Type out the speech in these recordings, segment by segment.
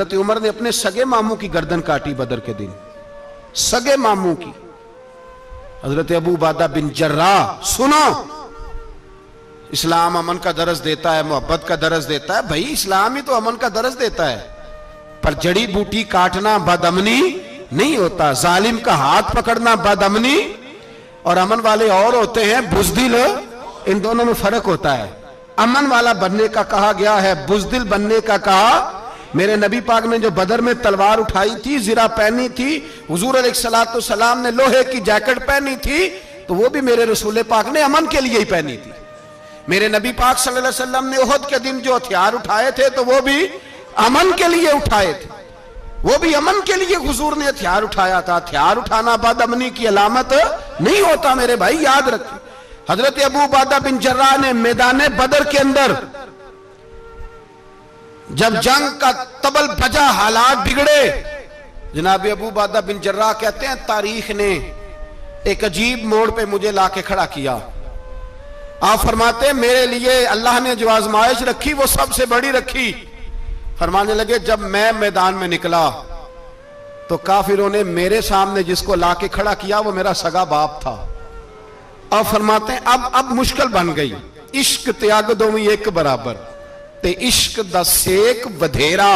हजरत उमर ने अपने सगे मामू की गर्दन काटी बदर के दिन, सगे मामू की। हजरत अबू उबादा बिन जर्राह, सुनो, इस्लाम अमन का दरस देता है, मोहब्बत का दरस देता है। भाई इस्लाम ही तो अमन का दरस देता है, पर जड़ी बूटी काटना बदअमनी नहीं होता। जालिम का हाथ पकड़ना बदअमनी, और अमन वाले और होते हैं बुज़दिल। इन दोनों में फर्क होता है। अमन वाला बनने का कहा गया है, बुज़दिल बनने का कहा। मेरे नबी पाक ने जो बदर में तलवार उठाई थी, जिरा पहनी थी, हुजूर अलैहिस्सलातु सलाम ने लोहे की जैकेट पहनी थी, तो वो भी मेरे रसूल पाक ने अमन के लिए ही पहनी थी। मेरे नबी पाक सल्लल्लाहु अलैहि वसल्लम ने उहद के दिन जो हथियार उठाए थे, तो वो भी अमन के लिए उठाए थे, वो भी अमन के लिए हुजूर ने हथियार उठाया था। हथियार उठाना बदअमनी की अलामत नहीं होता मेरे भाई, याद रखें। हजरत अबू उबादा बिन जर्राह ने मैदान बदर के अंदर जब जंग का तबल बजा, हालात बिगड़े, जनाब अबू उबादा बिन जर्राह कहते हैं तारीख ने एक अजीब मोड़ पे मुझे लाके खड़ा किया। आप फरमाते हैं मेरे लिए अल्लाह ने जो आजमाइश रखी वो सबसे बड़ी रखी। फरमाने लगे जब मैं मैदान में निकला तो काफिरों ने मेरे सामने जिसको लाके खड़ा किया वो मेरा सगा बाप था। अब फरमाते हैं अब मुश्किल बन गई। इश्क त्याग दोवी एक बराबर, ते इश्क दा सेक बधेरा,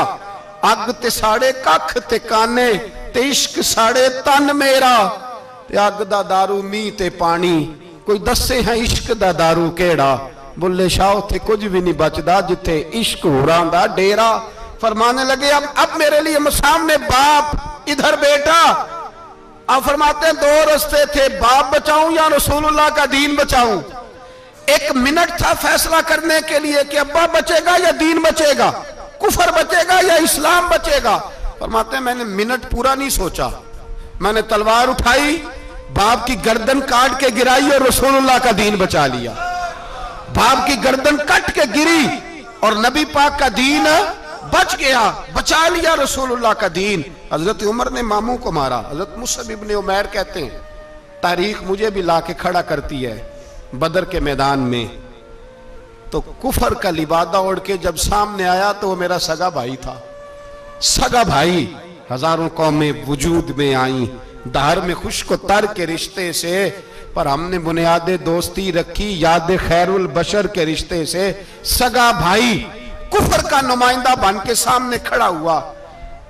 अग ते साड़े कख ते काने, ते इश्क साड़े तन मेरा, ते अग दा दारू मीं ते पानी, कोई दसे है इश्क दा दारू केड़ा, बुल्ले शाह उथे कुछ भी नहीं बचदा जिथे इश्क होरां दा डेरा। फरमाने लगे अब मेरे लिए सामने बाप, इधर बेटा। अब फरमाते हैं दो रास्ते थे, बाप बचाऊं या रसूलुल्लाह का दीन बचाऊं। एक मिनट था फैसला करने के लिए कि अब्बा बचेगा या दीन बचेगा, कुफर बचेगा या इस्लाम बचेगा। फरमाते हैं मैंने मिनट पूरा नहीं सोचा, मैंने तलवार उठाई, बाप की गर्दन काट के गिराई और रसूलुल्लाह का दीन बचा लिया। बाप की गर्दन कट के गिरी और नबी पाक का दीन बच गया, बचा लिया रसूलुल्लाह का दीन। हजरत उमर ने मामू को मारा। हजरत मुसअब इब्न उमैर कहते हैं तारीख मुझे भी लाके खड़ा करती है बदर के मैदान में, तो कुफर का लिबादा ओढ़ के जब सामने आया तो वो मेरा सगा भाई था। सगा भाई, हजारों कौमें वजूद में आई दहर में खुश्क तर के रिश्ते से, पर हमने बुनियादे दोस्ती रखी याद खैरुल बशर के रिश्ते से। सगा भाई कुफर का नुमाइंदा बन के सामने खड़ा हुआ।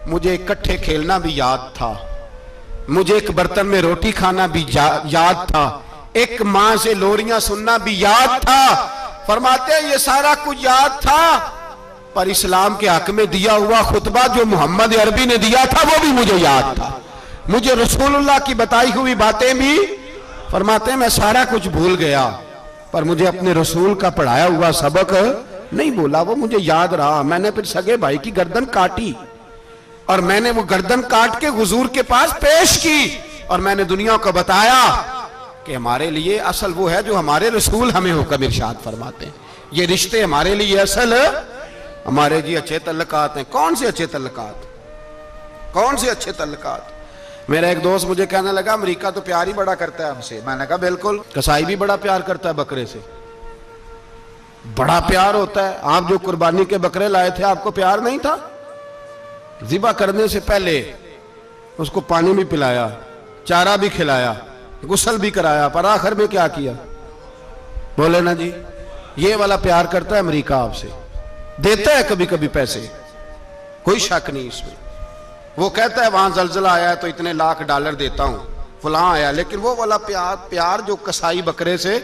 मुझे इकट्ठे खेलना भी याद था, मुझे एक बर्तन में रोटी खाना भी याद था, एक मां से लोरियां सुनना भी याद था। फरमाते हैं ये सारा कुछ याद था, पर इस्लाम के हक में दिया हुआ खुतबा जो मोहम्मद अरबी ने दिया था वो भी मुझे याद था। मुझे रसूलुल्लाह की बताई हुई बातें भी, फरमाते हैं मैं सारा कुछ भूल गया, पर मुझे अपने रसूल का पढ़ाया हुआ सबक नहीं भूला, वो मुझे याद रहा। मैंने फिर सगे भाई की गर्दन काटी और मैंने वो गर्दन काट के हुजूर के पास पेश की, और मैंने दुनिया को बताया कि हमारे लिए असल वो है जो हमारे रसूल हमें हुक्म इरशाद फरमाते हैं। ये रिश्ते हमारे लिए असल, हमारे जी अच्छे तल्लकात हैं। कौन से अच्छे तल्लकात, कौन से अच्छे तल्लकात? मेरा एक दोस्त मुझे कहने लगा अमेरिका तो प्यार ही बड़ा करता है हमसे। मैंने कहा बिल्कुल, कसाई भी बड़ा प्यार करता है बकरे से, बड़ा प्यार होता है। आप जो कुर्बानी के बकरे लाए थे आपको प्यार नहीं था? ज़िबा करने से पहले उसको पानी भी पिलाया, चारा भी खिलाया, गुस्ल भी कराया, पर आखिर में क्या किया? बोले ना जी, ये वाला प्यार करता है अमेरिका आपसे, देता है कभी कभी पैसे, कोई शक नहीं इसमें। वो कहता है वहां जलजला आया है तो इतने लाख डॉलर देता हूं, फलां आया, लेकिन वो वाला प्यार जो कसाई बकरे से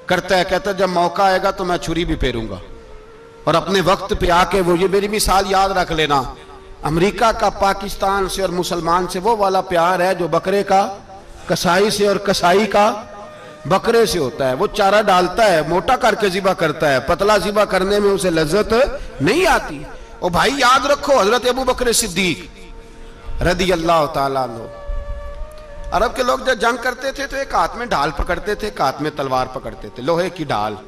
करता है, कहता है जब मौका आएगा तो मैं छुरी भी फेरूंगा और अपने वक्त पे आके वो, ये मेरी मिसाल याद रख लेना, अमेरिका का पाकिस्तान से और मुसलमान से वो वाला प्यार है जो बकरे का कसाई से और कसाई का बकरे से होता है। वो चारा डालता है, मोटा करके ज़िबा करता है, पतला ज़िबा करने में उसे लज्जत नहीं आती। और भाई याद रखो हजरत अबू बकर सिद्दीक रदी अल्लाह ताला अन्हु, अरब के लोग जब जंग करते थे तो एक हाथ में ढाल पकड़ते थे, एक हाथ में तलवार पकड़ते थे, लोहे की ढाल।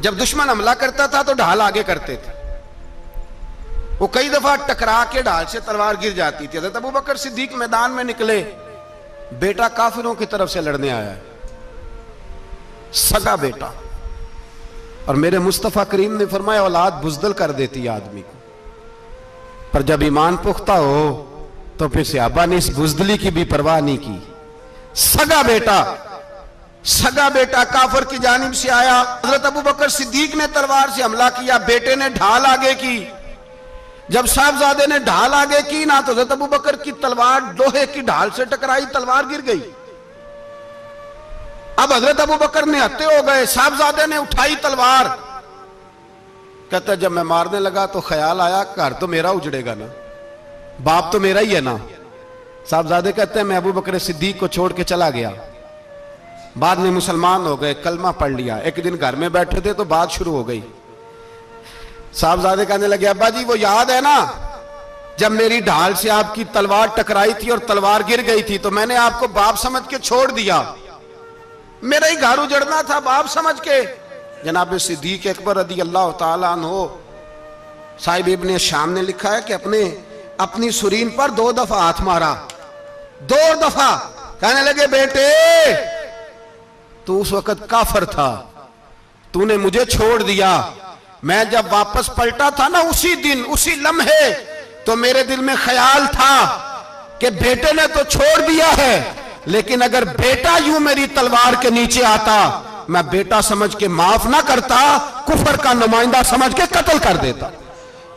जब दुश्मन हमला करता था तो ढाल आगे करते थे, वो कई दफा टकरा के ढाल से तलवार गिर जाती थी। हज़रत अबू बकर सिद्दीक मैदान में निकले, बेटा काफिरों की तरफ से लड़ने आया है, सगा बेटा, और मेरे मुस्तफा करीम ने फरमाया औलाद बुज़दिल कर देती है आदमी को। पर जब ईमान पुख्ता हो तो फिर सहाबा ने इस बुज़दिली की भी परवाह नहीं की। सगा बेटा काफिर की जानिब से आया, हजरत अबू बकर सिद्दीक ने तलवार से हमला किया, बेटे ने ढाल आगे की। जब साहबजादे ने ढाल आगे की ना तो हजरत अबू बकर की तलवार लोहे की ढाल से टकराई, तलवार गिर गई। अब हजरत अबू बकर ने हत्ते हो गए, साहबजादे ने उठाई तलवार। कहता जब मैं मारने लगा तो ख्याल आया घर तो मेरा उजड़ेगा ना, बाप तो मेरा ही है ना। साहबजादे कहते हैं मैं अबू बकर सिद्दीक को छोड़ के चला गया। बाद में मुसलमान हो गए, कलमा पढ़ लिया। एक दिन घर में बैठे थे तो बात शुरू हो गई। साहबजादे कहने लगे अब्बा जी वो याद है ना जब मेरी ढाल से आपकी तलवार टकराई थी और तलवार गिर गई थी तो मैंने आपको बाप समझ के छोड़ दिया, मेरा ही घर उजड़ना था बाप समझ के। जनाब सिद्दीक अकबर रदी अल्लाह ताला अन्हो साहिब इब्ने शाम ने लिखा है कि अपनी सुरीन पर 2 दफा हाथ मारा, 2 दफा। कहने लगे बेटे तू उस वक्त काफिर था, तूने मुझे छोड़ दिया। मैं जब वापस पलटा था ना उसी दिन उसी लम्हे तो मेरे दिल में ख्याल था कि बेटे ने तो छोड़ दिया है, लेकिन अगर बेटा यूं मेरी तलवार के नीचे आता मैं बेटा समझ के माफ ना करता, कुफर का नुमाइंदा समझ के कत्ल कर देता।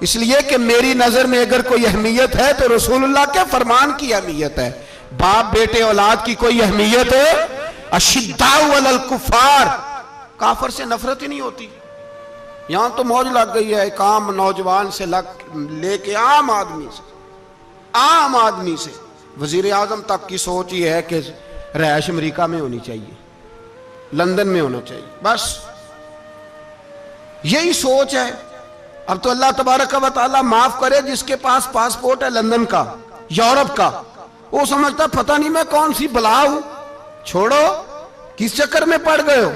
इसलिए कि मेरी नजर में अगर कोई अहमियत है तो रसूलुल्लाह के फरमान की अहमियत है। बाप बेटे औलाद की कोई अहमियत है? अशिद्दाउ अलल कुफार, काफिर से नफरत ही नहीं होती। यहां तो मौज लग गई है, एक आम नौजवान से लेके आम आदमी से वजीर आजम तक की सोच ये है कि रहायश अमेरिका में होनी चाहिए, लंदन में होना चाहिए, बस यही सोच है। अब तो अल्लाह तबारक व तआला माफ करे जिसके पास पासपोर्ट है लंदन का, यूरोप का, वो समझता पता नहीं मैं कौन सी बला हूं। छोड़ो, किस चक्कर में पड़ गए हो,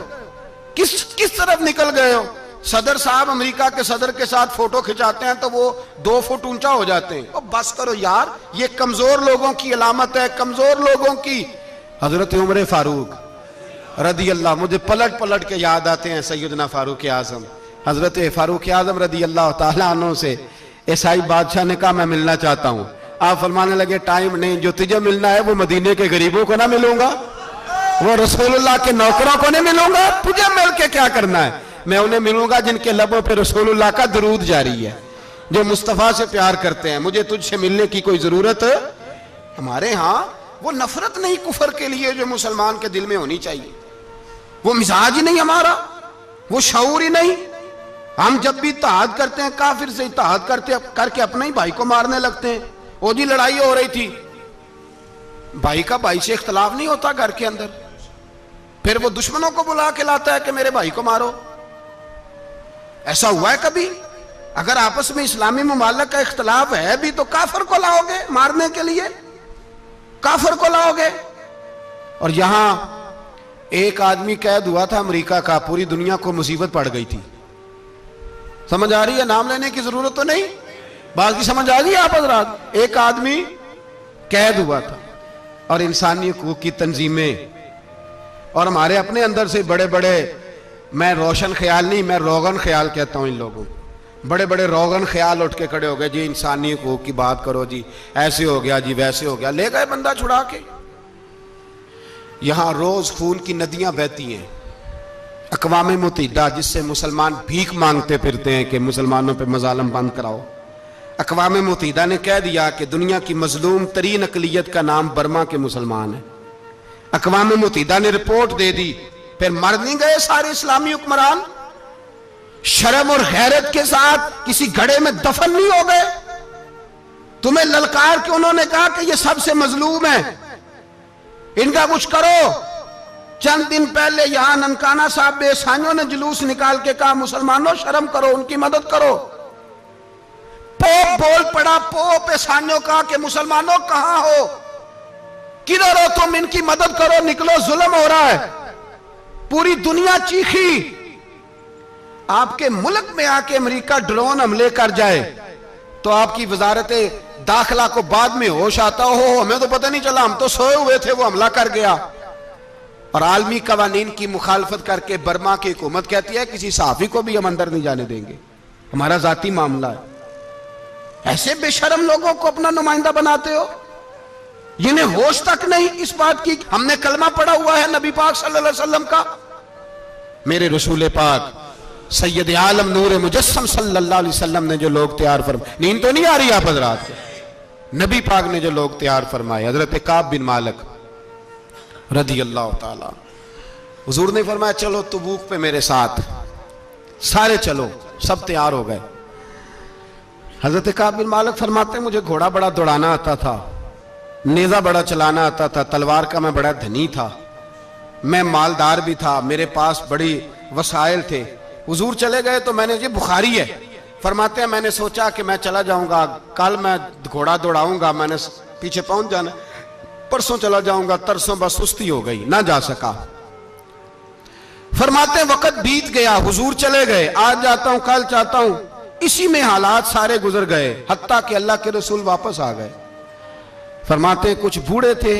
किस तरफ निकल गए हो। सदर साहब अमेरिका के सदर के साथ फोटो खिंचाते हैं तो वो 2 फुट ऊंचा हो जाते हैं। और बस करो यार, ये कमजोर लोगों की अलामत है, कमजोर लोगों की। हजरत उमर फारूक रदी अल्लाह, मुझे पलट पलट के याद आते हैं सैयदना फारूक आजम, हजरत फारूक आजम रदी अल्लाह तआला अन्हु से ईसाई बादशाह ने कहा मैं मिलना चाहता हूं। आप फरमाने लगे टाइम नहीं, जो तुझे मिलना है वो मदीने के गरीबों को ना मिलूंगा, वो रसूलुल्लाह के नौकरों को नहीं मिलूंगा, तुझे मिल के क्या करना है। मैं उन्हें मिलूंगा जिनके लबों पे रसूलुल्लाह का दुरूद जारी है, जो मुस्तफा से प्यार करते हैं। मुझे तुझसे मिलने की कोई जरूरत है? हमारे यहां वो नफरत नहीं कुफर के लिए जो मुसलमान के दिल में होनी चाहिए, वो मिजाज ही नहीं हमारा, वो शऊर ही नहीं। हम जब भी इत्तेहाद करते हैं काफिर से इत्तेहाद करके अपने ही भाई को मारने लगते हैं। वो जी लड़ाई हो रही थी, भाई का भाई से इख्तलाफ नहीं होता घर के अंदर, फिर वो दुश्मनों को बुला के लाता है कि मेरे भाई को मारो। ऐसा हुआ है कभी? अगर आपस में इस्लामी मुमालिक का इख्तलाफ है भी तो काफिर को लाओगे मारने के लिए, काफिर को लाओगे। और यहां एक आदमी कैद हुआ था अमेरिका का, पूरी दुनिया को मुसीबत पड़ गई थी। समझ आ रही है? नाम लेने की जरूरत तो नहीं, बात की समझ आ गई आप हजरात। एक आदमी कैद हुआ था और इंसानी हकूक की तंजीमें और हमारे अपने अंदर से बड़े बड़े, मैं रोशन ख्याल नहीं, मैं रोगन ख्याल कहता हूं इन लोगों, बड़े बड़े रोगन ख्याल उठ के खड़े हो गए जी, इंसानी हकूक की बात करो जी, ऐसे हो गया जी, वैसे हो गया। ले गए बंदा छुड़ा के। यहां रोज खून की नदियां बहती हैं। अक़वाम मुत्तहिदा जिससे मुसलमान भीख मांगते फिरते हैं कि मुसलमानों पे मजालम बंद कराओ, अक़वाम मुत्तहिदा ने कह दिया कि दुनिया की मजलूम तरीन अक़लियत का नाम बर्मा के मुसलमान है। अक़वाम मुत्तहिदा ने रिपोर्ट दे दी, फिर मर नहीं गए सारे इस्लामी हुक्मरान? शर्म और गैरत के साथ किसी घड़े में दफन नहीं हो गए? तुम्हें ललकार के उन्होंने कहा कि ये सबसे मजलूम है, इनका कुछ करो। चंद दिन पहले यहां ननकाना साहब बेसाइयों ने जुलूस निकाल के कहा मुसलमानों शर्म करो, उनकी मदद करो। पोप बोल पड़ा, पोप ईसाइयों का कि मुसलमानों कहां हो, किधर हो तुम, इनकी मदद करो, निकलो, जुल्म हो रहा है। पूरी दुनिया चीखी। आपके मुल्क में आके अमेरिका ड्रोन हमले कर जाए तो आपकी वजारत दाखिला को बाद में होश आता हो, हमें तो पता नहीं चला, हम तो सोए हुए थे, वो हमला कर गया। और आलमी कवानीन की मुखालफत करके बर्मा की हुकूमत कहती है किसी सहाफी को भी हम अंदर नहीं जाने देंगे, हमारा जाती मामला है। ऐसे बेशरम लोगों को अपना नुमाइंदा बनाते हो, जिन्हें होश तक नहीं इस बात की। हमने कलमा पढ़ा हुआ है नबी पाक सल्लल्लाहु अलैहि वसल्लम का। मेरे रसूल पाक सैयद आलम नूर मुजस्सम सल्लल्लाहु अलैहि वसल्लम ने जो लोग तैयार फरमाए, नींद तो नहीं आ रही आप हजरात को, नबी पाक ने जो लोग तैयार फरमाए, हजरत काब बिन मालिक रदी अल्लाह ताला, हुजूर ने फरमाया चलो तबूक पे मेरे साथ, सारे चलो, सब तैयार हो गए। हजरत काब बिन मालिक फरमाते मुझे घोड़ा बड़ा दौड़ाना आता था, नेजा बड़ा चलाना आता था, तलवार का मैं बड़ा धनी था, मैं मालदार भी था, मेरे पास बड़ी वसाइल थे। हुजूर चले गए तो मैंने, ये बुखारी है, फरमाते हैं मैंने सोचा कि मैं चला जाऊंगा, कल मैं घोड़ा दौड़ाऊंगा, मैंने पीछे पहुंच जाना, परसों चला जाऊंगा, तरसों बस सुस्ती हो गई, ना जा सका। फरमाते वक्त बीत गया, हुजूर चले गए, आज जाता हूं कल चाहता हूं, इसी में हालात सारे गुजर गए, हत्ता कि अल्लाह के रसूल वापस आ गए। फरमाते कुछ बूढ़े थे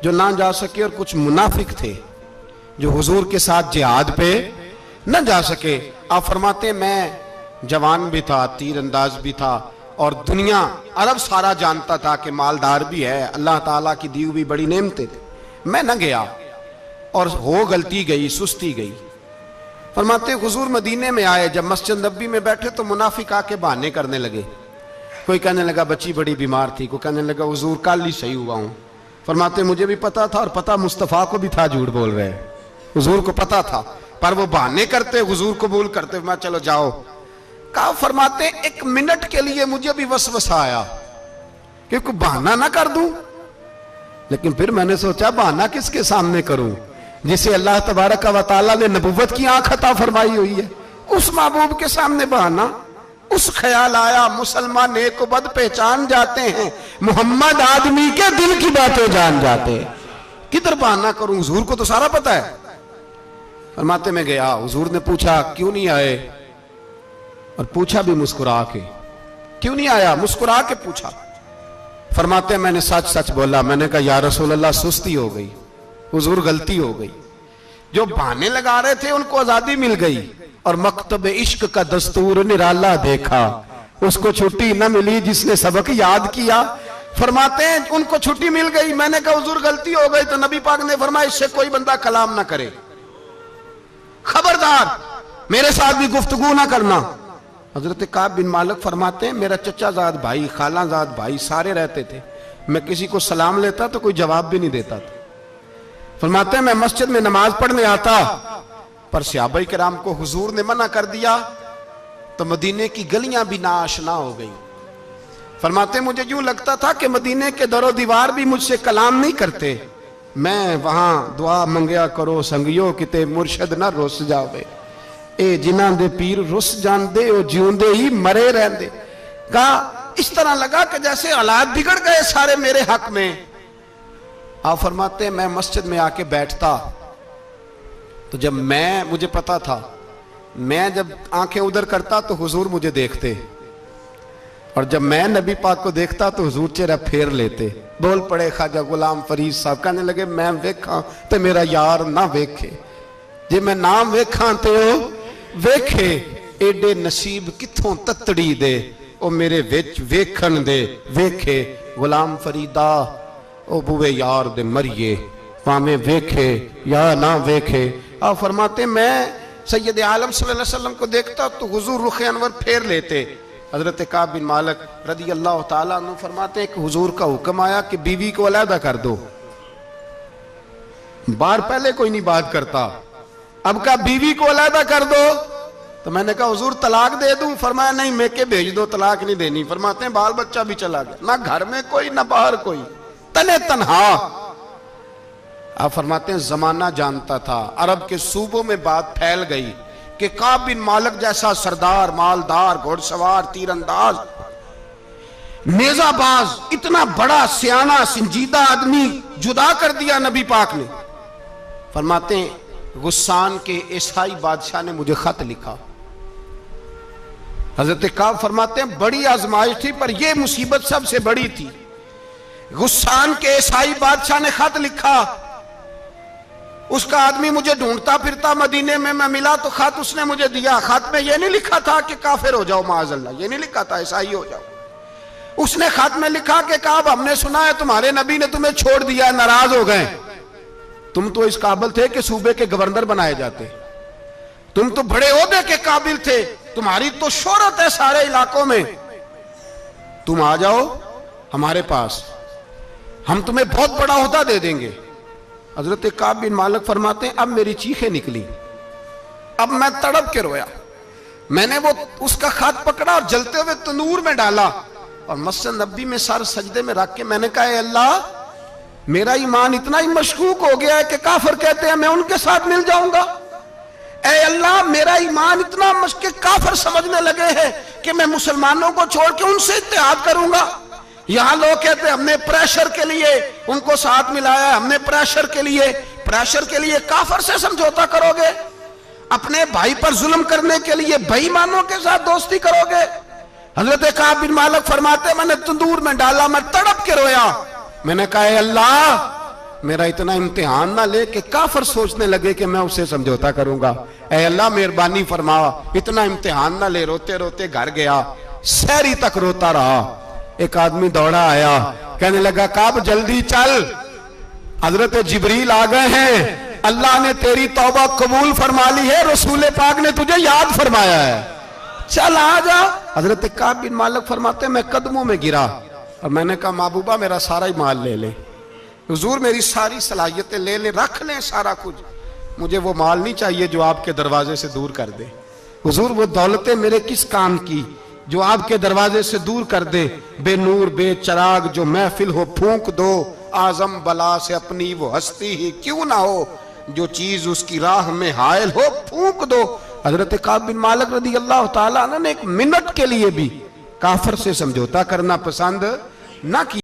जो ना जा सके और कुछ मुनाफिक थे जो हुजूर के साथ जिहाद पे न जा सके। आप फरमाते मैं जवान भी था, तीर अंदाज भी था, और दुनिया अरब सारा जानता था कि मालदार भी है, अल्लाह ताला की दी हुई बड़ी नेमतें थे, मैं न गया और हो गलती गई, सुस्ती गई। फरमाते हुजूर मदीने में आए, जब मस्जिद नबी में बैठे तो मुनाफिक आके बहाने करने लगे। कोई कहने लगा बच्ची बड़ी बीमार थी, कोई कहने लगा हुजूर कल ही सही हुआ हूं। फरमाते मुझे भी पता था और पता मुस्तफा को भी था झूठ बोल रहे हैं, हुजूर को पता था, पर वो बहाने करते, हुजूर कबूल करते, मैं चलो जाओ। कहा फरमाते एक मिनट के लिए मुझे भी वसवसा आया कि कोई बहाना ना कर दूं, लेकिन फिर मैंने सोचा बहाना किसके सामने करूं, जिसे अल्लाह तबारक व तआला ने नबुव्वत की आंख अता फरमाई हुई है, उस महबूब के सामने बहाना। उस ख्याल आया मुसलमान नेक बद पहचान जाते हैं, मोहम्मद आदमी के दिल की बातें जान जाते हैं, किधर बहाना करूं, हुजूर को तो सारा पता है। फरमाते में गया, हुजूर ने पूछा क्यों नहीं आए, और पूछा भी मुस्कुरा के, क्यों नहीं आया, मुस्कुरा के पूछा। फरमाते मैंने सच सच बोला, मैंने कहा या रसूल अल्लाह सुस्ती हो गई, हुजूर गलती हो गई। जो बहाने लगा रहे थे उनको आजादी मिल गई, और मकतब इश्क का दस्तूर निराला देखा, उसको छुट्टी न मिली जिसने सबक याद किया। फरमाते हैं उनको छुट्टी मिल गई, मैंने कहा हुजूर गलती हो गई, तो नबी पाक ने फरमाया इससे कोई बंदा कलाम ना करे, खबरदार मेरे साथ भी गुफ्तगू ना करना। हजरत काब बिन मालिक फरमाते हैं मेरा चचाजाद भाई, खालाजाद भाई सारे रहते थे, मैं किसी को सलाम लेता तो कोई जवाब भी नहीं देता था। फरमाते हैं मैं मस्जिद में नमाज पढ़ने आता, पर सहाबा किराम को हुजूर ने मना कर दिया तो मदीने की गलियां भी नाआशना हो गई। फरमाते मुझे यूं लगता था कि मदीने के दरो दीवार भी मुझसे कलाम नहीं करते, मैं वहां दुआ मंगया करो संगियो किते मुर्शद ना रुस जावे, ए जिन्हां दे पीर रुस जांदे ओ जिउंदे ही मरे रहंदे। कहा इस तरह लगा कि जैसे हालात बिगड़ गए सारे मेरे हक में। आप फरमाते मैं मस्जिद में आके बैठता तो जब मुझे पता था, मैं जब आंखें उधर करता तो हुजूर मुझे देखते, और जब मैं नबी पाक को देखता तो हुजूर चेहरा फेर लेते। बोल पड़े ख्वाजा गुलाम फरीद साहब, कहने लगे मैं वेखा तो मेरा यार ना वेखे, जे मैं नाम वेखा तो वेखे, एडे नसीब किथों ततड़ी दे ओ मेरे विच वेखन दे वेखे। गुलाम फरीदा ओ बुए यार दे मरिए, भावें वेखे या ना वेखे। आप फरमाते मैं सैयद आलम सल्लल्लाहु अलैहि वसल्लम को देखता तो हुजूर रुख अनवर फेर लेते। हजरत काब बिन मालिक रदी अल्लाह ताला अन्हु फरमाते कि हुजूर का हुक्म आया कि बीवी को अलहदा कर दो। बार पहले कोई नहीं बात करता, अब का बीवी को अलहदा कर दो, तो मैंने कहा हुजूर तलाक दे दूं। फरमाया नहीं मेके भेज दो, तलाक नहीं देनी। फरमाते हैं बाल बच्चा भी चला गया, ना घर में कोई ना बाहर कोई, तने तन्हा। आप फरमाते हैं जमाना जानता था, अरब के सूबों में बात फैल गई कि काब बिन मालिक जैसा सरदार, मालदार, घोड़सवार, तीरंदाज, नेजाबाज, इतना बड़ा सियाना संजीदा आदमी जुदा कर दिया नबी पाक ने। फरमाते हैं गुस्सान के ईसाई बादशाह ने मुझे खत लिखा। हजरत काब फरमाते हैं बड़ी आजमाइश थी, पर यह मुसीबत सबसे बड़ी थी। गुस्सान के ईसाई बादशाह ने खत लिखा, उसका आदमी मुझे ढूंढता फिरता मदीने में, मैं मिला तो खत उसने मुझे दिया। खत में यह नहीं लिखा था कि काफिर हो जाओ माअज़ल्लाह, यह नहीं लिखा था ईसाई हो जाओ। उसने खत में लिखा कि काब हमने सुना है तुम्हारे नबी ने तुम्हें छोड़ दिया, नाराज हो गए। तुम तो इस काबिल थे कि सूबे के गवर्नर बनाए जाते, तुम तो बड़े ओहदे के काबिल थे, तुम्हारी तो शोहरत है सारे इलाकों में, तुम आ जाओ हमारे पास, हम तुम्हें बहुत बड़ा ओहदा दे देंगे। हजरत काब बिन मालिक फरमाते हैं अब मेरी चीखें निकली, अब मैं तड़प के रोया। मैंने वो उसका खत पकड़ा और जलते हुए तंदूर में डाला और मस्जिद नबी में सर सजदे में रख के मैंने कहा अल्लाह, मेरा ईमान इतना ही मशकूक हो गया है कि काफिर कहते हैं मैं उनके साथ मिल जाऊंगा। ऐ अल्लाह, मेरा ईमान इतना मशके काफिर समझने लगे हैं कि मैं मुसलमानों को छोड़ के उनसे इत्तेहाद करूंगा। यहां लोग कहते हैं हमने प्रेशर के लिए उनको साथ मिलाया, हमने प्रेशर के लिए काफिर से समझौता करोगे, अपने भाई पर जुल्म करने के लिए बेईमानों के साथ दोस्ती करोगे। हजरत काब बिन मालिक फरमाते मैंने तंदूर में डाला, मैं तड़प के रोया। मैंने कहा अल्लाह, मेरा इतना इम्तिहान ना ले कि काफिर सोचने लगे कि मैं उससे समझौता करूंगा। ऐ अल्लाह मेहरबानी फरमा, इतना इम्तिहान ना ले। रोते रोते घर गया, सहरी तक रोता रहा। एक आदमी दौड़ा आया, कहने लगा काब जल्दी चल, हजरत जिब्रील आ गए हैं, अल्लाह ने तेरी तौबा कबूल फरमा ली है, रसूल पाक ने तुझे याद फरमाया है, चल आ जा। हजरत काब बिन मालिक फरमाते मैं कदमों में गिरा और मैंने कहा महबूबा मेरा सारा ही माल ले ले, हुजूर मेरी सारी सलाहियतें ले ले, रख ले सारा कुछ, मुझे वो माल नहीं चाहिए जो आपके दरवाजे से दूर कर दे। हुजूर वो दौलतें मेरे किस काम की जो आपके दरवाजे से दूर कर दे। बेनूर बेचराग जो महफिल हो फूंक दो, आजम बला से अपनी वो हस्ती ही क्यों ना हो, जो चीज उसकी राह में हायल हो फूंक दो। हजरत काब बिन मालिक रदी अल्लाह ताला अन्हु ने एक मिनट के लिए भी काफिर से समझौता करना पसंद ना किया।